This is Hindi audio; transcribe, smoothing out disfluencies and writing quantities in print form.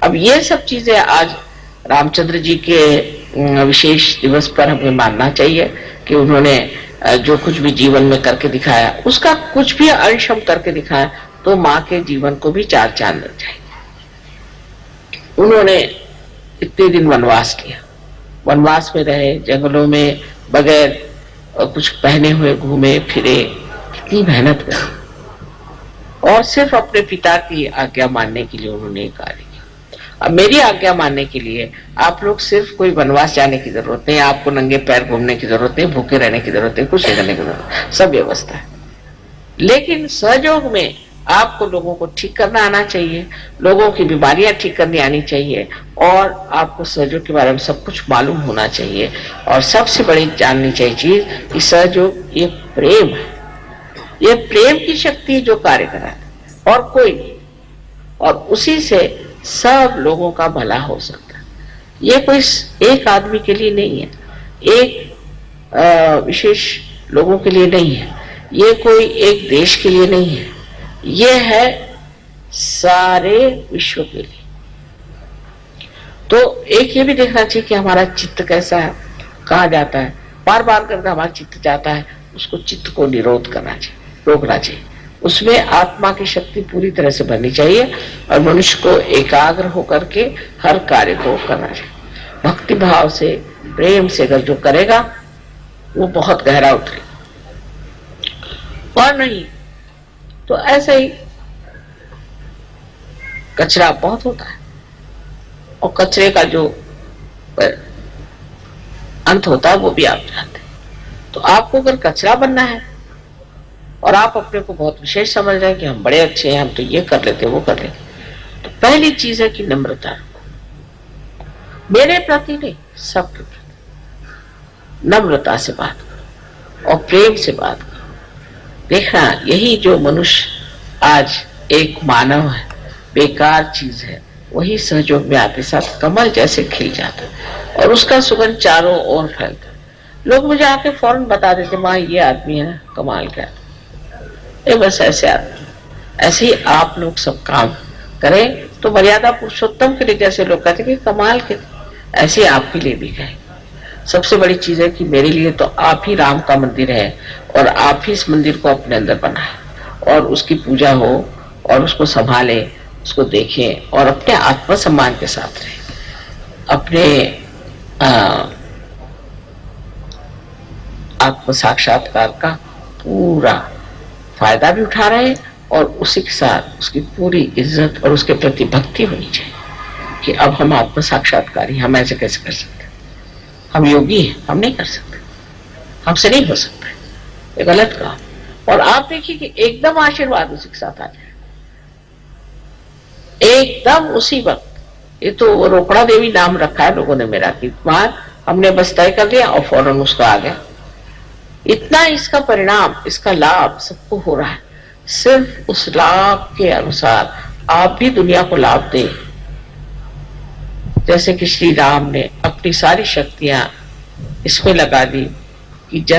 अब ये सब चीजें आज रामचंद्र जी के विशेष दिवस पर हमें मानना चाहिए कि उन्होंने जो कुछ भी जीवन में करके दिखाया, उसका कुछ भी अंश हम करके दिखाया तो माँ के जीवन को भी चार चांद लग जाएंगे। उन्होंने इतने दिन वनवास किया, वनवास में रहे, जंगलों में बगैर कुछ पहने हुए घूमे फिरे, कितनी मेहनत करी और सिर्फ अपने पिता की आज्ञा मानने के लिए उन्होंने कार्य किया। अब मेरी आज्ञा मानने के लिए आप लोग सिर्फ कोई वनवास जाने की जरूरत नहीं, आपको नंगे पैर घूमने की जरूरत नहीं, भूखे रहने की जरूरत नहीं, कुछ नहीं करने की जरूरत, सब व्यवस्था है। लेकिन सहयोग में आपको लोगों को ठीक करना आना चाहिए, लोगों की बीमारियां ठीक करनी आनी चाहिए और आपको सहयोग के बारे में सब कुछ मालूम होना चाहिए। और सबसे बड़ी जाननी चाहिए चीज कि सहयोग ये प्रेम है, ये प्रेम की शक्ति जो कार्य कर रहा है और कोई नहीं, और उसी से सब लोगों का भला हो सकता है। ये कोई एक आदमी के लिए नहीं है, एक विशेष लोगों के लिए नहीं है, ये कोई एक देश के लिए नहीं है, ये है सारे विश्व के लिए। तो एक ये भी देखना चाहिए कि हमारा चित्त कैसा है, कहाँ जाता है, बार बार करके हमारा चित्त जाता है, उसको चित्त को निरोध करना चाहिए, रोकना चाहिए, उसमें आत्मा की शक्ति पूरी तरह से भरनी चाहिए और मनुष्य को एकाग्र होकर के हर कार्य को करना चाहिए। भक्ति भाव से, प्रेम से अगर जो करेगा वो बहुत गहरा उतरेगा, और नहीं तो ऐसे ही कचरा बहुत होता है और कचरे का जो अंत होता है वो भी आप जानते हैं। तो आपको अगर कचरा बनना है और आप अपने को बहुत विशेष समझ रहे हैं कि हम बड़े अच्छे हैं, हम तो ये कर लेते वो कर लेते, तो पहली चीज है कि नम्रता रखो, मेरे प्रति नहीं सबके प्रति नम्रता से बात करो और प्रेम से बात करो। देखना यही जो मनुष्य आज एक मानव है, बेकार चीज है, वही सहयोग में आते साथ कमल जैसे खिल जाता है और उसका सुगंध चारों ओर फैलता है। लोग मुझे आके फौरन बता देते, माँ ये आदमी है कमाल का, ये बस ऐसे आदमी। ऐसे ही आप लोग सब काम करें तो मर्यादा पुरुषोत्तम के लिए जैसे लोग कहते कि कमाल के, ऐसे आपके लिए भी कहें। सबसे बड़ी चीज है कि मेरे लिए तो आप ही राम का मंदिर है और आप ही इस मंदिर को अपने अंदर बनाए और उसकी पूजा हो और उसको संभाले, उसको देखें और अपने आत्मसम्मान के साथ रहे, अपने आत्म साक्षात्कार का पूरा फायदा भी उठा रहे और उसी के साथ उसकी पूरी इज्जत और उसके प्रति भक्ति होनी चाहिए कि अब हम आत्म साक्षात्कारी, हम ऐसे कैसे कर सकते, हम योगी हैं, हम नहीं कर सकते, हमसे नहीं हो सकता, ये गलत काम। और आप देखिए कि एकदम आशीर्वाद उसी के साथ आ जाए, एकदम उसी वक्त। ये तो रोकड़ा देवी नाम रखा है लोगों ने मेरा, कि बार हमने बस तय कर लिया और फौरन उसका आ गया। इतना इसका परिणाम, इसका लाभ सबको हो रहा है, सिर्फ उस लाभ के अनुसार आप भी दुनिया को लाभ दें। जैसे कि श्री राम ने अपनी सारी शक्तियां इसमें लगा दी कि